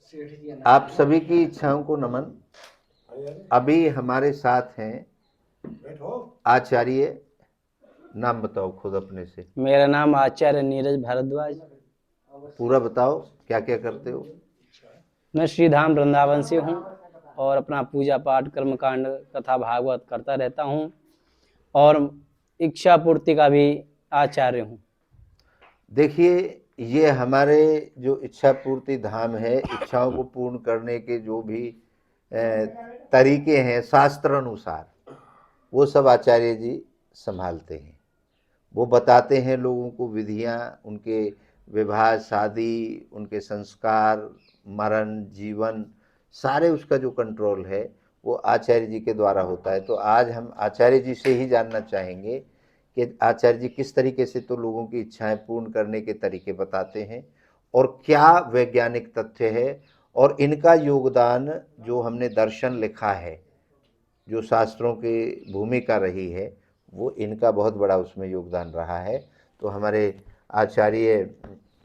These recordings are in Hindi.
आप सभी की इच्छाओं को नमन। अभी हमारे साथ हैं आचार्य। नाम बताओ खुद अपने से। मेरा नाम आचार्य नीरज भारद्वाज। पूरा बताओ क्या क्या करते हो। मैं श्री धाम वृंदावन से हूँ और अपना पूजा पाठ कर्मकांड कथा भागवत करता रहता हूँ और इच्छा पूर्ति का भी आचार्य हूँ। देखिए, ये हमारे जो इच्छा पूर्ति धाम है, इच्छाओं को पूर्ण करने के जो भी तरीके हैं शास्त्र अनुसार, वो सब आचार्य जी संभालते हैं। वो बताते हैं लोगों को विधियां, उनके विवाह शादी, उनके संस्कार, मरण, जीवन, सारे उसका जो कंट्रोल है वो आचार्य जी के द्वारा होता है। तो आज हम आचार्य जी से ही जानना चाहेंगे कि आचार्य जी किस तरीके से तो लोगों की इच्छाएं पूर्ण करने के तरीके बताते हैं और क्या वैज्ञानिक तथ्य है और इनका योगदान जो हमने दर्शन लिखा है, जो शास्त्रों की भूमिका रही है, वो इनका बहुत बड़ा उसमें योगदान रहा है। तो हमारे आचार्य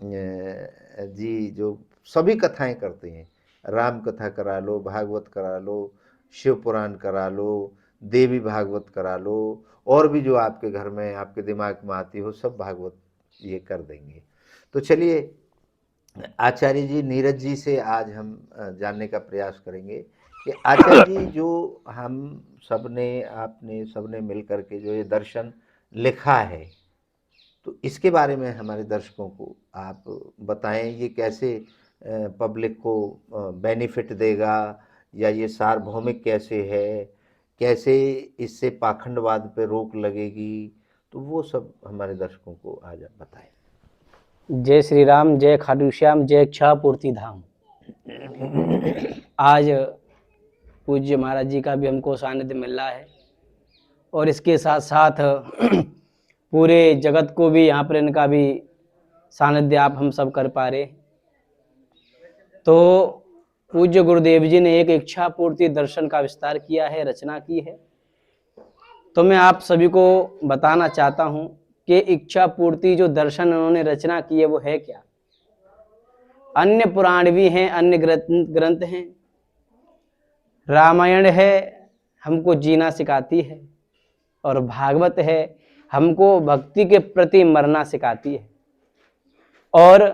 जी जो सभी कथाएं करते हैं, राम कथा करा लो, भागवत करा लो, शिव पुराण करा लो, देवी भागवत करा लो, और भी जो आपके घर में आपके दिमाग में आती हो सब भागवत ये कर देंगे। तो चलिए आचार्य जी नीरज जी से आज हम जानने का प्रयास करेंगे कि आचार्य जी जो हम सबने आपने सबने मिल करके जो ये दर्शन लिखा है, तो इसके बारे में हमारे दर्शकों को आप बताएं, ये कैसे पब्लिक को बेनिफिट देगा, या ये सार्वभौमिक कैसे है, कैसे इससे पाखंडवाद पे रोक लगेगी, तो वो सब हमारे दर्शकों को आज आप बताएं। जय श्री राम, जय खाटू श्याम, जय इच्छा पूर्ति धाम। आज पूज्य महाराज जी का भी हमको सानिध्य मिल रहा है और इसके साथ साथ पूरे जगत को भी यहाँ पर इनका भी सानिध्य आप हम सब कर पा रहे। तो पूज्य गुरुदेव जी ने एक इच्छा पूर्ति दर्शन का विस्तार किया है, रचना की है। तो मैं आप सभी को बताना चाहता हूँ कि इच्छा पूर्ति जो दर्शन उन्होंने रचना की है वो है क्या। अन्य पुराण भी हैं, अन्य ग्रंथ हैं। रामायण है, हमको जीना सिखाती है, और भागवत है, हमको भक्ति के प्रति मरना सिखाती है। और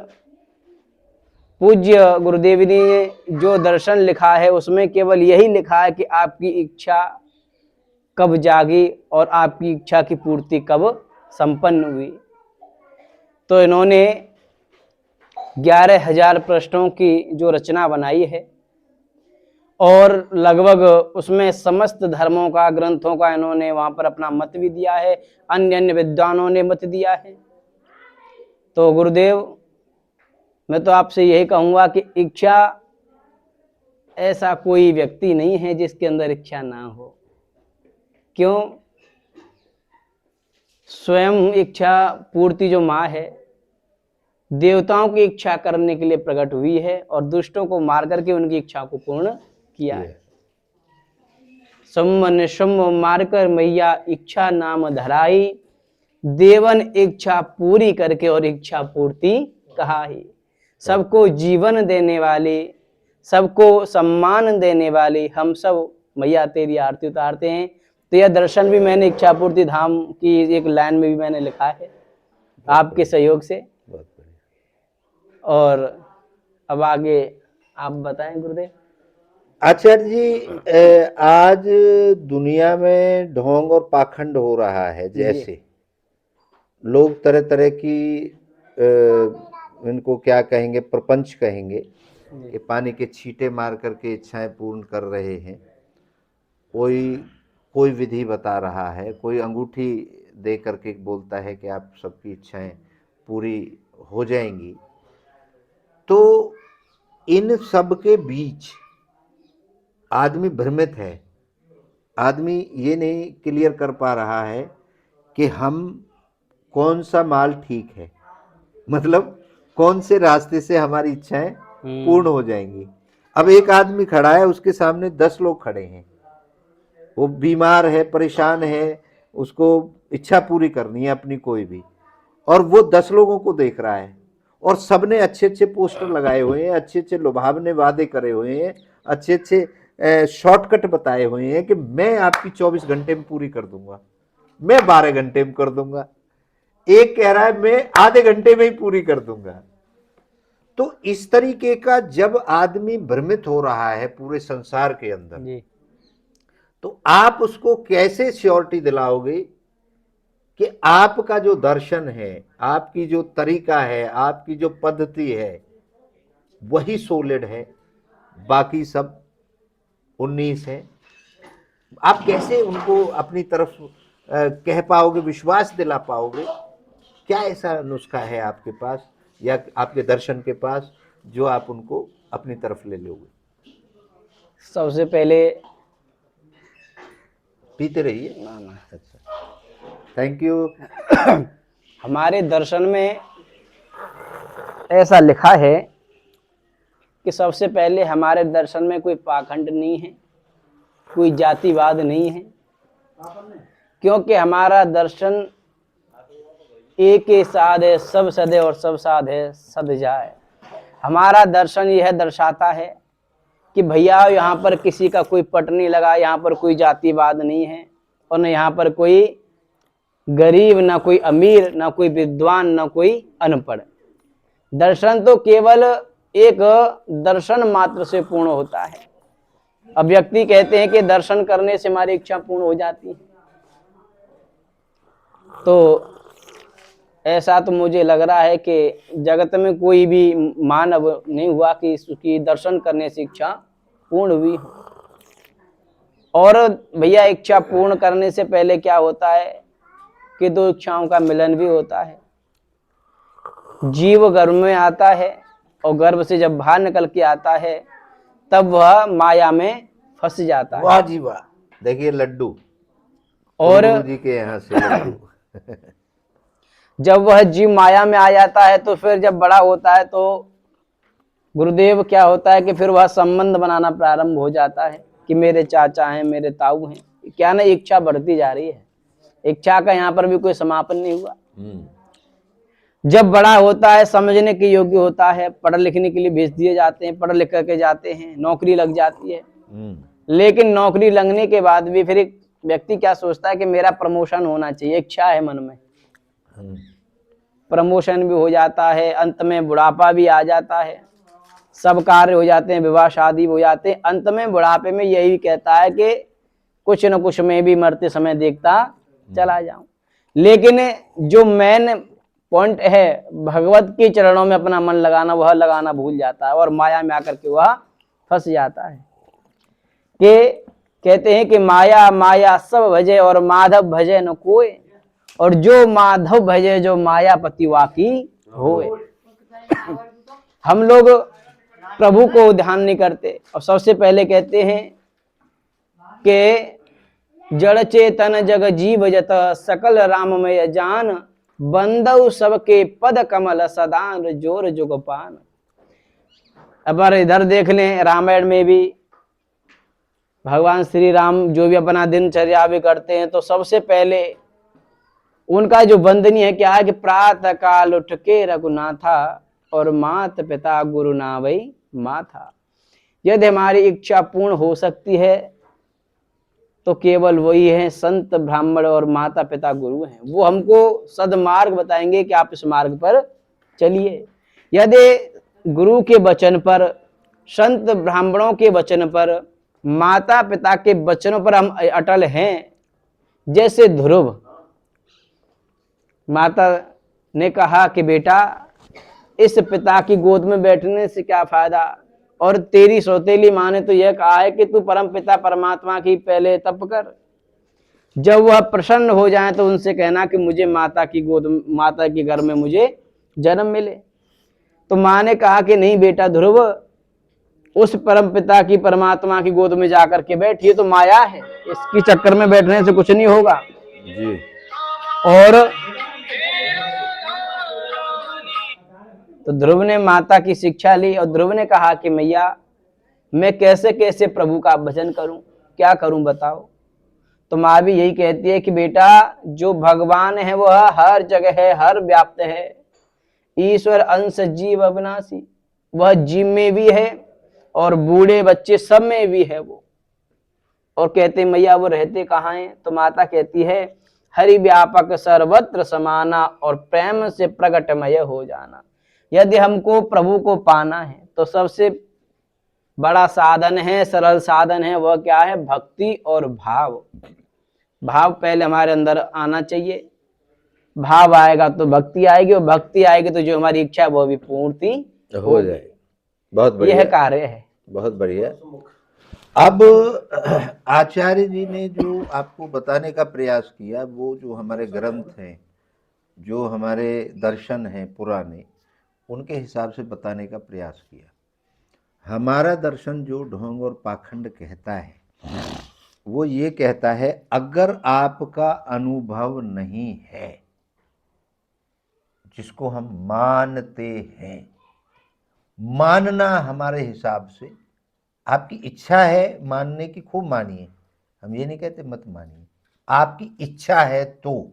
पूज्य गुरुदेव ने जो दर्शन लिखा है उसमें केवल यही लिखा है कि आपकी इच्छा कब जागी और आपकी इच्छा की पूर्ति कब संपन्न हुई। तो इन्होंने 11,000 प्रश्नों की जो रचना बनाई है और लगभग उसमें समस्त धर्मों का, ग्रंथों का इन्होंने वहां पर अपना मत भी दिया है, अन्य अन्य विद्वानों ने मत दिया है। तो गुरुदेव, मैं तो आपसे यही कहूंगा कि इच्छा, ऐसा कोई व्यक्ति नहीं है जिसके अंदर इच्छा ना हो। क्यों? स्वयं इच्छा पूर्ति जो माँ है, देवताओं की इच्छा करने के लिए प्रकट हुई है और दुष्टों को मार करके उनकी इच्छा को पूर्ण किया है। सम्मन सम्म मारकर मैया इच्छा नाम धराई, देवन इच्छा पूरी करके और इच्छा पूर्ति कहाई। सबको जीवन देने वाली, सबको सम्मान देने वाली हम सब मैया तेरी आरती उतारते हैं। तो यह दर्शन भी मैंने इच्छा पूर्ति धाम की एक लाइन में भी मैंने लिखा है आपके सहयोग से। बहुत बढ़िया। और अब आगे आप बताएं गुरुदेव। आचार्य जी, आज दुनिया में ढोंग और पाखंड हो रहा है, जैसे लोग तरह तरह की इनको क्या कहेंगे, प्रपंच कहेंगे, कि पानी के छींटे मार करके इच्छाएं पूर्ण कर रहे हैं। कोई विधि बता रहा है, कोई अंगूठी दे करके बोलता है कि आप सबकी इच्छाएं पूरी हो जाएंगी। तो इन सब के बीच आदमी भ्रमित है। आदमी ये नहीं क्लियर कर पा रहा है कि हम कौन सा माल ठीक है, मतलब कौन से रास्ते से हमारी इच्छाएं पूर्ण हो जाएंगी। अब एक आदमी खड़ा है, उसके सामने 10 लोग खड़े हैं, वो बीमार है, परेशान है, उसको इच्छा पूरी करनी है अपनी कोई भी, और वो 10 लोगों को देख रहा है और सबने अच्छे अच्छे पोस्टर लगाए हुए हैं, अच्छे अच्छे लुभावने वादे करे हुए हैं, अच्छे अच्छे शॉर्टकट बताए हुए हैं कि मैं आपकी 24 घंटे में पूरी कर दूंगा, मैं 12 घंटे में कर दूंगा, एक कह रहा है मैं आधे घंटे में ही पूरी कर दूंगा। तो इस तरीके का जब आदमी भ्रमित हो रहा है पूरे संसार के अंदर जी तो आप उसको कैसे श्योरिटी दिलाओगे कि आपका जो दर्शन है, आपकी जो तरीका है, आपकी जो पद्धति है वही सॉलिड है, बाकी सब 19 है। आप कैसे उनको अपनी तरफ कह पाओगे, विश्वास दिला पाओगे? क्या ऐसा नुस्खा है आपके पास या आपके दर्शन के पास जो आप उनको अपनी तरफ ले लोगे? सबसे पहले पीते रहिए। ना ना अच्छा, थैंक यू। हमारे दर्शन में ऐसा लिखा है कि सबसे पहले हमारे दर्शन में कोई पाखंड नहीं है, कोई जातिवाद नहीं है, क्योंकि हमारा दर्शन एक ही साध है, सब सदे और सब साध है, सद जाए। हमारा दर्शन यह दर्शाता है कि भैया यहाँ पर किसी का कोई पट नहीं लगा, यहाँ पर कोई जातिवाद नहीं है और न यहाँ पर कोई गरीब, ना कोई अमीर, ना कोई विद्वान, ना कोई अनपढ़। दर्शन तो केवल एक दर्शन मात्र से पूर्ण होता है। अब व्यक्ति कहते हैं कि दर्शन करने से हमारी इच्छा पूर्ण हो जाती है, तो ऐसा तो मुझे लग रहा है कि जगत में कोई भी मानव नहीं हुआ कि उसकी दर्शन करने से इच्छा पूर्ण हुई हो। और भैया इच्छा पूर्ण करने से पहले क्या होता है कि दो इच्छाओं का मिलन भी होता है। जीव गर्भ में आता है और गर्भ से जब बाहर निकल के आता है तब वह माया में फंस जाता है। वाह जी वाह, देखिए लड्डू और गुरु जी के यहाँ से लड्डू। जब वह जीव माया में आ जाता है तो फिर जब बड़ा होता है तो गुरुदेव क्या होता है कि फिर वह संबंध बनाना प्रारंभ हो जाता है कि मेरे चाचा हैं, मेरे ताऊ हैं। क्या ना, इच्छा बढ़ती जा रही है, इच्छा का यहाँ पर भी कोई समापन नहीं हुआ। जब बड़ा होता है, समझने के योग्य होता है, पढ़ लिखने के लिए भेज दिए जाते हैं, पढ़ लिख करके जाते हैं, नौकरी लग जाती है। लेकिन नौकरी लगने के बाद भी फिर एक व्यक्ति क्या सोचता है कि मेरा प्रमोशन होना चाहिए, इच्छा है मन में, प्रमोशन भी हो जाता है, अंत में बुढ़ापा भी आ जाता है, सब कार्य हो जाते हैं, विवाह शादी हो जाते हैं। अंत में बुढ़ापे में यही कहता है कि कुछ न कुछ मैं भी मरते समय देखता चला जाऊं। लेकिन जो मेन पॉइंट है भगवत के चरणों में अपना मन लगाना, वह लगाना भूल जाता है और माया में आकर के वह फंस जाता है। कि कहते हैं कि माया माया सब भजे और माधव भजे न कोई, और जो माधव भजे जो मायापति वाकी होए। हम लोग प्रभु को ध्यान नहीं करते और सबसे पहले कहते हैं कि जड़ चेतन जग जीव जत सकल राममय जान, बंदौ सबके पद कमल सदान जोर जुगपान। अब इधर देख लें, रामायण में भी भगवान श्री राम जो भी अपना दिनचर्या भी करते हैं तो सबसे पहले उनका जो वंदनीय है क्या है कि प्रातः काल उठ के रघुनाथा और मात पिता गुरु नावई माथा। यदि हमारी इच्छा पूर्ण हो सकती है तो केवल वही है संत ब्राह्मण और माता पिता गुरु हैं। वो हमको सदमार्ग बताएंगे कि आप इस मार्ग पर चलिए। यदि गुरु के वचन पर, संत ब्राह्मणों के वचन पर, माता पिता के वचनों पर हम अटल हैं, जैसे ध्रुव, माता ने कहा कि बेटा इस पिता की गोद में बैठने से क्या फायदा, और तेरी सौतेली माँ ने तो यह कहा है कि तू परम पिता परमात्मा की पहले तप कर। जब वह प्रसन्न हो जाए तो उनसे कहना कि मुझे माता की गोद, माता के घर में मुझे जन्म मिले। तो माँ ने कहा कि नहीं बेटा ध्रुव, उस परम पिता की परमात्मा की गोद में जाकर के बैठ, ये तो माया है, इसकी चक्कर में बैठने से कुछ नहीं होगा जी। और तो ध्रुव ने माता की शिक्षा ली और ध्रुव ने कहा कि मैया मैं कैसे कैसे प्रभु का भजन करूं, क्या करूं बताओ। तो माँ भी यही कहती है कि बेटा जो भगवान है वह हर जगह है, हर व्याप्त है, ईश्वर अंश जीव अविनाशी, वह जीव में भी है और बूढ़े बच्चे सब में भी है वो। और कहते मैया वो रहते कहाँ हैं? तो माता कहती है हरि व्यापक सर्वत्र समाना और प्रेम से प्रगटमय हो जाना। यदि हमको प्रभु को पाना है तो सबसे बड़ा साधन है, सरल साधन है, वह क्या है? भक्ति और भाव। भाव पहले हमारे अंदर आना चाहिए, भाव आएगा तो भक्ति आएगी, और भक्ति आएगी तो जो हमारी इच्छा है वो भी पूर्ति हो जाए। बहुत बढ़िया, यह कार्य है। बहुत बढ़िया। अब आचार्य जी ने जो आपको बताने का प्रयास किया, वो जो हमारे ग्रंथ हैं, जो हमारे दर्शन हैं पुराने, उनके हिसाब से बताने का प्रयास किया। हमारा दर्शन जो ढोंग और पाखंड कहता है, वो ये कहता है अगर आपका अनुभव नहीं है, जिसको हम मानते हैं, मानना हमारे हिसाब से आपकी इच्छा है मानने की, खूब मानिए, हम ये नहीं कहते मत मानिए, आपकी इच्छा है तो।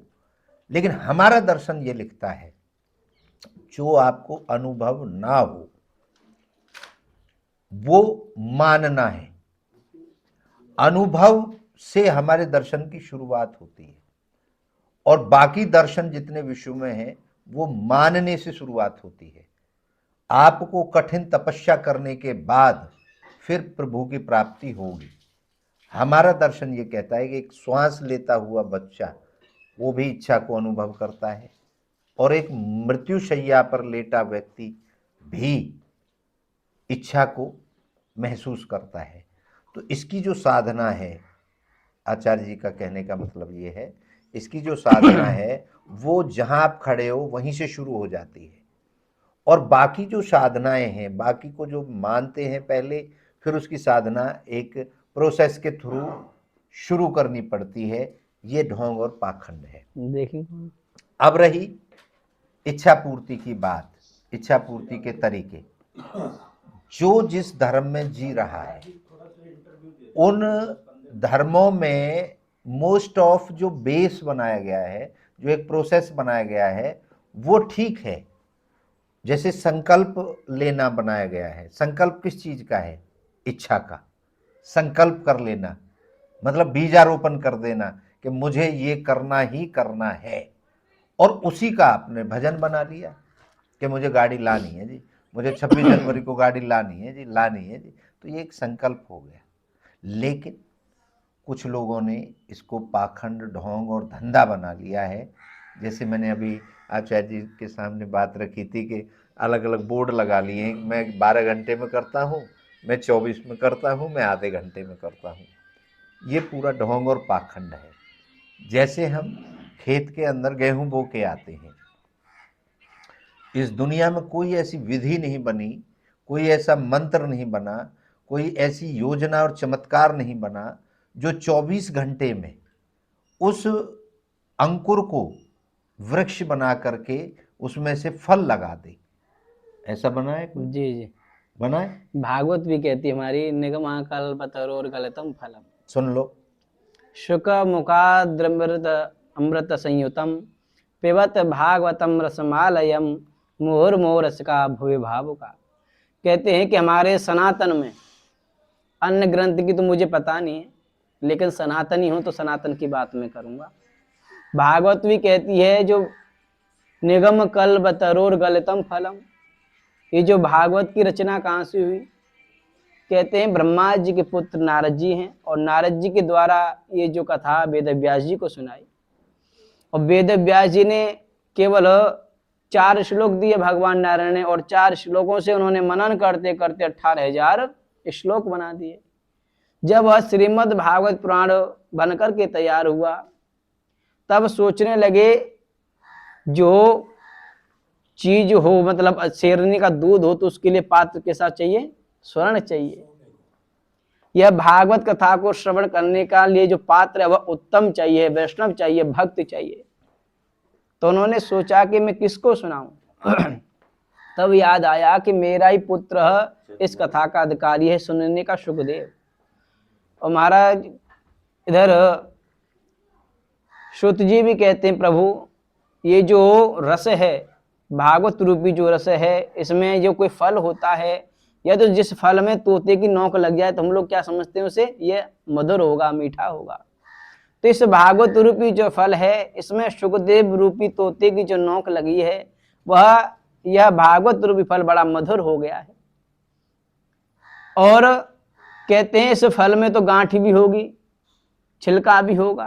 लेकिन हमारा दर्शन ये लिखता है जो आपको अनुभव ना हो वो मानना है। अनुभव से हमारे दर्शन की शुरुआत होती है और बाकी दर्शन जितने विश्व में हैं वो मानने से शुरुआत होती है। आपको कठिन तपस्या करने के बाद फिर प्रभु की प्राप्ति होगी। हमारा दर्शन ये कहता है कि एक श्वास लेता हुआ बच्चा वो भी इच्छा को अनुभव करता है और एक मृत्युशैया पर लेटा व्यक्ति भी इच्छा को महसूस करता है। तो इसकी जो साधना है, आचार्य जी का कहने का मतलब ये है, इसकी जो साधना है वो जहां आप खड़े हो वहीं से शुरू हो जाती है और बाकी जो साधनाएं हैं, बाकी को जो मानते हैं पहले, फिर उसकी साधना एक प्रोसेस के थ्रू शुरू करनी पड़ती है। ये ढोंग और पाखंड है। देखिए अब रही इच्छा पूर्ति की बात, इच्छा पूर्ति के तरीके। जो जिस धर्म में जी रहा है उन धर्मों में मोस्ट ऑफ जो बेस बनाया गया है, जो एक प्रोसेस बनाया गया है, वो ठीक है। जैसे संकल्प लेना बनाया गया है। संकल्प किस चीज का है? इच्छा का। संकल्प कर लेना मतलब बीजारोपण कर देना कि मुझे ये करना ही करना है, और उसी का आपने भजन बना लिया कि मुझे गाड़ी लानी है जी, मुझे 26 जनवरी को गाड़ी लानी है जी, लानी है जी। तो ये एक संकल्प हो गया। लेकिन कुछ लोगों ने इसको पाखंड, ढोंग और धंधा बना लिया है। जैसे मैंने अभी आचार्य जी के सामने बात रखी थी कि अलग अलग बोर्ड लगा लिए हैं, मैं 12 घंटे में करता हूँ, मैं 24 में करता हूँ, मैं आधे घंटे में करता हूँ। ये पूरा ढोंग और पाखंड है। जैसे हम खेत के अंदर गेहूं बो के आते हैं, इस दुनिया में कोई ऐसी विधि नहीं बनी, कोई ऐसा मंत्र नहीं बना, कोई ऐसी योजना और चमत्कार नहीं बना जो 24 घंटे में उस अंकुर को वृक्ष बना करके उसमें से फल लगा दे। ऐसा बना है कोई? जी जी, बना है? भागवत भी कहती है हमारी निगमा कल्पतरोर गलितम फलम सुन लो। शुक मुखाद्रमृत अमृत संयुतम पिबत भागवतम रसमालयम मुहुर्मुहुरसिका भुवि भावुका। कहते हैं कि हमारे सनातन में, अन्य ग्रंथ की तो मुझे पता नहीं है, लेकिन सनातनी हूं तो सनातन की बात मैं करूंगा। भागवत भी कहती है जो निगम कल्पतरोर गलितम फलम, ये जो भागवत की रचना कहाँ से हुई? कहते हैं ब्रह्मा जी के पुत्र नारद जी हैं और नारद जी के द्वारा ये जो कथा वेद व्यास जी को सुनाई, और वेद व्यास जी ने केवल 4 श्लोक दिए भगवान नारायण ने, और 4 श्लोकों से उन्होंने मनन करते करते 18,000 श्लोक बना दिए। जब वह श्रीमद् भागवत पुराण बनकर के तैयार हुआ तब सोचने लगे जो चीज हो, मतलब शेरनी का दूध हो तो उसके लिए पात्र के साथ चाहिए स्वर्ण चाहिए। यह भागवत कथा को श्रवण करने का लिए जो पात्र है वह उत्तम चाहिए, वैष्णव चाहिए, भक्त चाहिए। तो उन्होंने सोचा कि मैं किसको सुनाऊं। तब याद आया कि मेरा ही पुत्र इस कथा का अधिकारी है, सुनने का सुखदेव। और महाराज इधर श्रुत जी भी कहते हैं प्रभु ये जो रस है भागवत रूपी जो रस है, इसमें जो कोई फल होता है, या तो जिस फल में तोते की नोक लग जाए तो हम लोग क्या समझते हैं उसे, ये मधुर होगा, मीठा होगा। तो इस भागवत रूपी जो फल है, इसमें सुखदेव रूपी तोते की जो नोक लगी है, वह यह भागवत रूपी फल बड़ा मधुर हो गया है। और कहते हैं इस फल में तो गांठ भी होगी, छिलका भी होगा।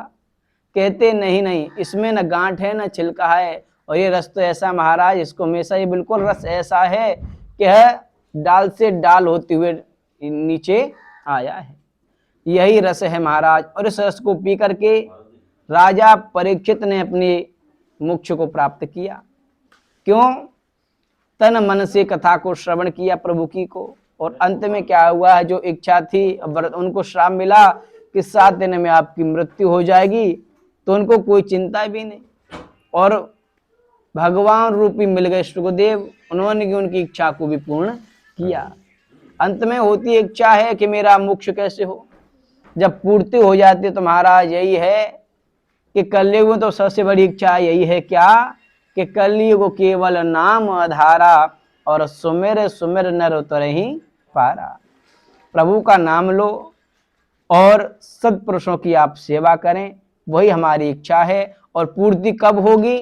कहते नहीं नहीं, इसमें न गांठ है न छिलका है, और ये रस तो ऐसा महाराज, इसको हमेशा ये बिल्कुल रस ऐसा है कि यह डाल से डाल होते हुए नीचे आया है। यही रस है महाराज। और इस रस को पी करके राजा परीक्षित ने अपनी मोक्ष को प्राप्त किया। क्यों? तन मन से कथा को श्रवण किया प्रभु की को, और अंत में क्या हुआ है, जो इच्छा थी, उनको श्राप मिला कि 7 दिन में आपकी मृत्यु हो जाएगी, तो उनको कोई चिंता भी नहीं, और भगवान रूपी मिल गए सुखदेव, उन्होंने उनकी इच्छा को भी पूर्ण किया। अंत में होती इच्छा है कि मेरा मोक्ष कैसे हो, जब पूर्ति हो जाती है तो महाराज यही है कि कलयुग में तो सबसे बड़ी इच्छा यही है क्या, कि कलयुग केवल नाम आधारा, और सुमिर सुमिर नर उतरहि पारा। प्रभु का नाम लो और सत्पुरुषों की आप सेवा करें, वही हमारी इच्छा है। और पूर्ति कब होगी?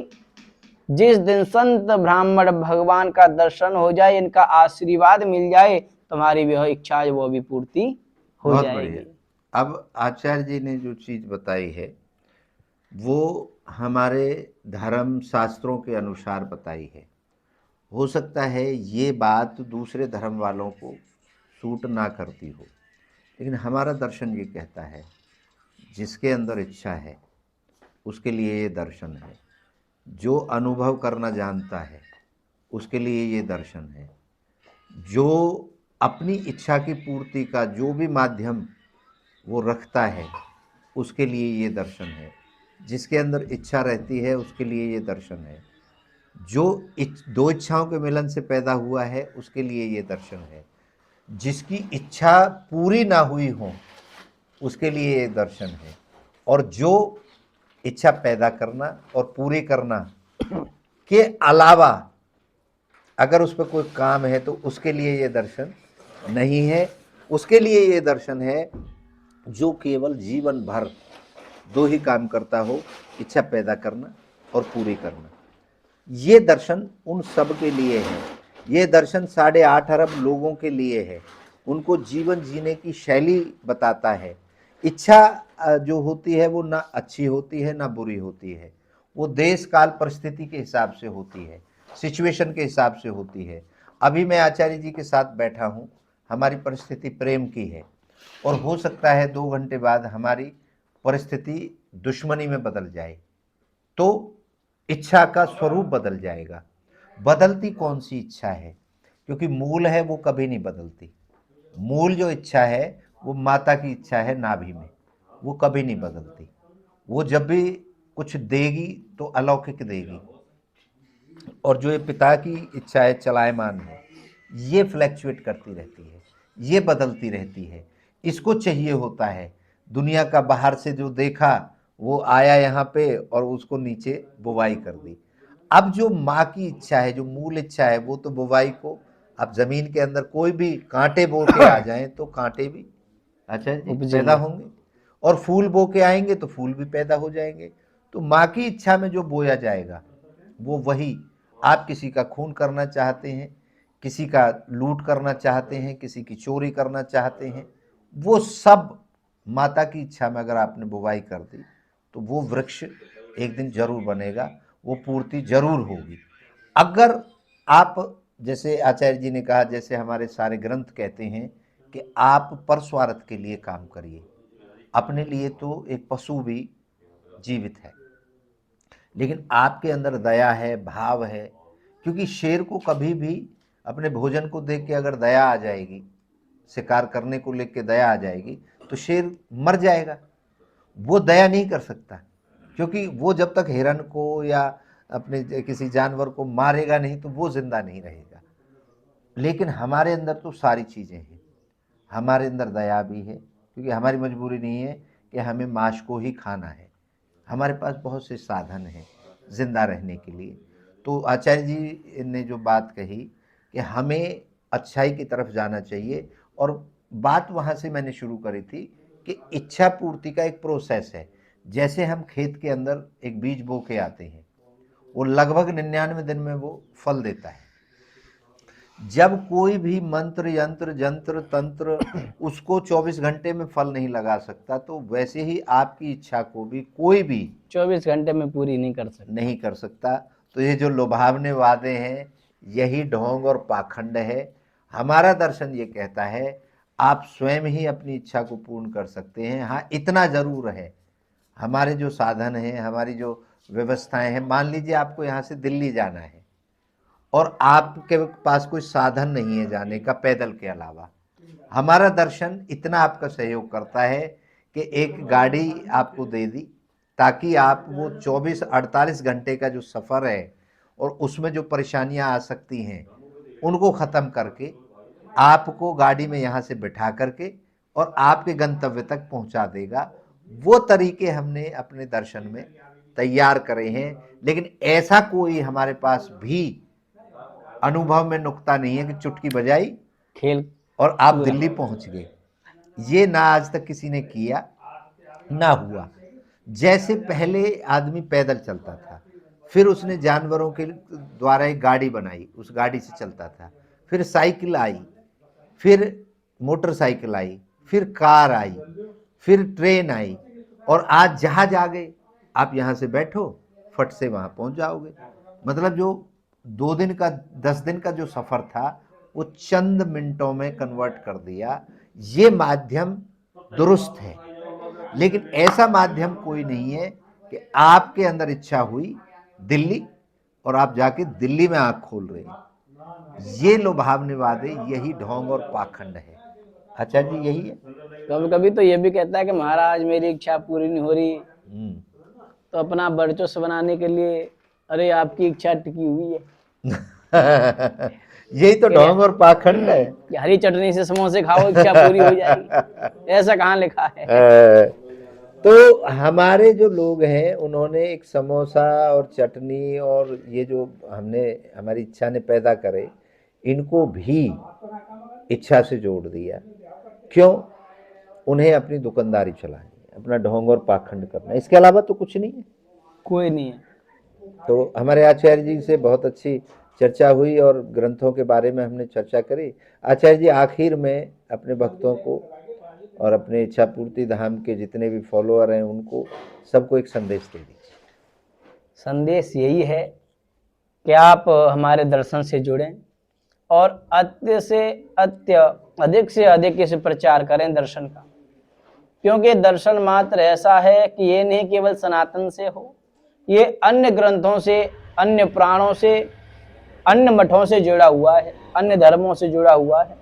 जिस दिन संत ब्राह्मण भगवान का दर्शन हो जाए, इनका आशीर्वाद मिल जाए, तुम्हारी वह इच्छा है वो भी पूर्ति हो बहुत जाएगी। बढ़िया। अब आचार्य जी ने जो चीज बताई है वो हमारे धर्म शास्त्रों के अनुसार बताई है। हो सकता है ये बात दूसरे धर्म वालों को सूट ना करती हो, लेकिन हमारा दर्शन ये कहता है जिसके अंदर इच्छा है उसके लिए ये दर्शन है। जो अनुभव करना जानता है उसके लिए ये दर्शन है। जो अपनी इच्छा की पूर्ति का जो भी माध्यम वो रखता है उसके लिए ये दर्शन है। जिसके अंदर इच्छा रहती है उसके लिए ये दर्शन है। जो दो इच्छाओं के मिलन से पैदा हुआ है उसके लिए ये दर्शन है। जिसकी इच्छा पूरी ना हुई हो उसके लिए ये दर्शन है। और जो इच्छा पैदा करना और पूरी करना के अलावा अगर उस पर कोई काम है तो उसके लिए ये दर्शन नहीं है। उसके लिए ये दर्शन है जो केवल जीवन भर 2 ही काम करता हो, इच्छा पैदा करना और पूरी करना। ये दर्शन उन सब के लिए है। ये दर्शन 8.5 अरब लोगों के लिए है। उनको जीवन जीने की शैली बताता है। इच्छा जो होती है वो ना अच्छी होती है ना बुरी होती है। वो देश काल परिस्थिति के हिसाब से होती है, सिचुएशन के हिसाब से होती है। अभी मैं आचार्य जी के साथ बैठा हूँ, हमारी परिस्थिति प्रेम की है, और हो सकता है 2 घंटे बाद हमारी परिस्थिति दुश्मनी में बदल जाए, तो इच्छा का स्वरूप बदल जाएगा। बदलती कौन सी इच्छा है? क्योंकि मूल है वो कभी नहीं बदलती। मूल जो इच्छा है वो माता की इच्छा है नाभि में, वो कभी नहीं बदलती। वो जब भी कुछ देगी तो अलौकिक देगी। और जो ये पिता की इच्छा है चलायमान है, ये फ्लैक्चुएट करती रहती है, ये बदलती रहती है। इसको चाहिए होता है। दुनिया का बाहर से जो देखा वो आया यहाँ पे और उसको नीचे बुवाई कर दी। अब जो माँ की इच्छा है, जो मूल इच्छा है, वो तो बुवाई को, अब जमीन के अंदर कोई भी कांटे बो के आ जाएं तो कांटे भी अच्छा जी उपजेंगे। पैदा होंगे, और फूल बो के आएंगे तो फूल भी पैदा हो जाएंगे। तो माँ की इच्छा में जो बोया जाएगा वो वही। आप किसी का खून करना चाहते हैं, किसी का लूट करना चाहते हैं, किसी की चोरी करना चाहते हैं, वो सब माता की इच्छा में अगर आपने बुवाई कर दी तो वो वृक्ष एक दिन जरूर बनेगा, वो पूर्ति जरूर होगी। अगर आप, जैसे आचार्य जी ने कहा, जैसे हमारे सारे ग्रंथ कहते हैं कि आप परस्वार्थ के लिए काम करिए। अपने लिए तो एक पशु भी जीवित है, लेकिन आपके अंदर दया है, भाव है। क्योंकि शेर को कभी भी अपने भोजन को देख के अगर दया आ जाएगी, शिकार करने को लेकर दया आ जाएगी, तो शेर मर जाएगा। वो दया नहीं कर सकता, क्योंकि वो जब तक हिरन को या अपने किसी जानवर को मारेगा नहीं तो वो जिंदा नहीं रहेगा। लेकिन हमारे अंदर तो सारी चीज़ें हैं। हमारे अंदर दया भी है, क्योंकि हमारी मजबूरी नहीं है कि हमें मांस को ही खाना है। हमारे पास बहुत से साधन हैं जिंदा रहने के लिए। तो आचार्य जी ने जो बात कही कि हमें अच्छाई की तरफ जाना चाहिए, और बात वहाँ से मैंने शुरू करी थी कि इच्छा पूर्ति का एक प्रोसेस है। जैसे हम खेत के अंदर एक बीज बो के आते हैं, वो लगभग 99 दिन में वो फल देता है। जब कोई भी मंत्र यंत्र जंत्र तंत्र उसको 24 घंटे में फल नहीं लगा सकता, तो वैसे ही आपकी इच्छा को भी कोई भी 24 घंटे में पूरी नहीं कर सकते। नहीं कर सकता। तो ये जो लुभावने वादे हैं, यही ढोंग और पाखंड है। हमारा दर्शन ये कहता है आप स्वयं ही अपनी इच्छा को पूर्ण कर सकते हैं। हाँ, इतना जरूर है, हमारे जो साधन हैं, हमारी जो व्यवस्थाएं हैं, मान लीजिए आपको यहाँ से दिल्ली जाना है और आपके पास कोई साधन नहीं है जाने का पैदल के अलावा, हमारा दर्शन इतना आपका सहयोग करता है कि एक गाड़ी आपको दे दी, ताकि आप वो 24-48 घंटे का जो सफ़र है और उसमें जो परेशानियां आ सकती हैं उनको ख़त्म करके आपको गाड़ी में यहाँ से बिठा करके और आपके गंतव्य तक पहुँचा देगा। वो तरीके हमने अपने दर्शन में तैयार करे हैं, लेकिन ऐसा कोई हमारे पास भी अनुभव में नुक्ता नहीं है कि चुटकी बजाई खेल और आप पूरा। दिल्ली पहुंच गए। ये ना आज तक किसी ने किया, ना हुआ। जैसे पहले आदमी पैदल चलता था, फिर उसने जानवरों के द्वारा एक गाड़ी बनाई, उस गाड़ी से चलता था, फिर साइकिल आई, फिर मोटरसाइकिल आई, फिर कार आई, फिर ट्रेन आई, और आज जहाज आ गए। आप यहाँ से बैठो, फट से वहाँ पहुँच जाओगे। मतलब जो 2 दिन का 10 दिन का जो सफ़र था वो चंद मिनटों में कन्वर्ट कर दिया। ये माध्यम दुरुस्त है, लेकिन ऐसा माध्यम कोई नहीं है कि आपके अंदर इच्छा हुई दिल्ली और आप जाके दिल्ली में आंख खोल रहे हैं। ये लुभावने वादे, यही ढोंग और पाखंड है। आचार्य जी यही है। कभी कभी तो ये भी कहता है कि महाराज मेरी इच्छा पूरी नहीं हो रही, हम्म। तो अपना वर्चस्व बनाने के लिए, अरे आपकी इच्छा टिकी हुई है यही तो ढोंग और पाखंड है। कि हरी चटनी से समोसे खाओ इच्छा पूरी हो जाएगी, ऐसा कहाँ लिखा है। तो हमारे जो लोग हैं उन्होंने एक समोसा और चटनी और ये जो हमने हमारी इच्छा ने पैदा करे, इनको भी इच्छा से जोड़ दिया। क्यों? उन्हें अपनी दुकानदारी चलानी है, अपना ढोंग और पाखंड करना है, इसके अलावा तो कुछ नहीं है। कोई नहीं है। तो हमारे आचार्य जी से बहुत अच्छी चर्चा हुई और ग्रंथों के बारे में हमने चर्चा करी। आचार्य जी आखिर में अपने भक्तों को और अपने इच्छा पूर्ति धाम के जितने भी फॉलोअर हैं उनको सबको एक संदेश दे दीजिए। संदेश यही है कि आप हमारे दर्शन से जुड़ें और अधिक से अधिक इसे प्रचार करें दर्शन का, क्योंकि दर्शन मात्र ऐसा है कि ये नहीं केवल सनातन से हो, ये अन्य ग्रंथों से, अन्य प्राणों से, अन्य मठों से जुड़ा हुआ है, अन्य धर्मों से जुड़ा हुआ है।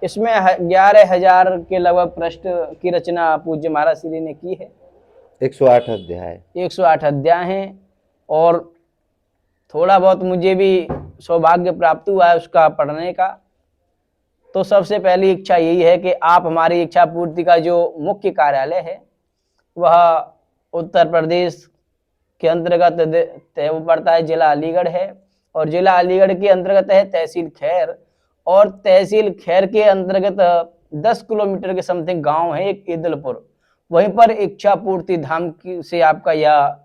इसमें 11,000 के लगभग पृष्ठ की रचना पूज्य महाराज श्री ने की है। 108 अध्याय 108 अध्याय हैं, और थोड़ा बहुत मुझे भी सौभाग्य प्राप्त हुआ है उसका पढ़ने का। तो सबसे पहली इच्छा यही है कि आप हमारी इच्छा पूर्ति का जो मुख्य कार्यालय है वह उत्तर प्रदेश के अंतर्गत वो पड़ता है, जिला अलीगढ़ है, और जिला अलीगढ़ के अंतर्गत है तहसील खैर, और तहसील खैर के अंतर्गत 10 किलोमीटर के समथिंग गांव है एक ईदलपुर। वहीं पर इच्छा पूर्ति धाम की से आपका यह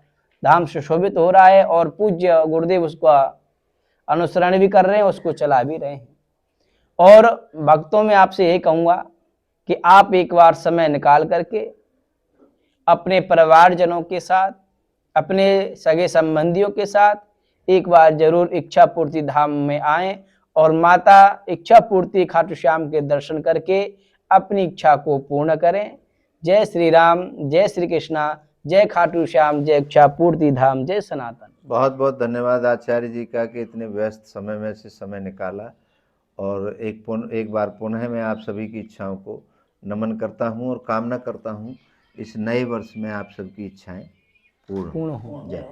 धाम सुशोभित हो रहा है, और पूज्य गुरुदेव उसका अनुसरण भी कर रहे हैं, उसको चला भी रहे हैं। और भक्तों में आपसे यही कहूँगा कि आप एक बार समय निकाल करके अपने परिवारजनों के साथ, अपने सगे संबंधियों के साथ एक बार जरूर इच्छा पूर्ति धाम में आएं और माता इच्छा पूर्ति खाटू श्याम के दर्शन करके अपनी इच्छा को पूर्ण करें। जय श्री राम, जय श्री कृष्णा, जय खाटू श्याम, जय इच्छा पूर्ति धाम, जय सनातन। बहुत बहुत धन्यवाद आचार्य जी का कि इतने व्यस्त समय में से समय निकाला, और एक बार पुनः मैं आप सभी की इच्छाओं को नमन करता हूँ और कामना करता हूँ इस नए वर्ष में आप सबकी इच्छाएं पूर्ण हो। जय।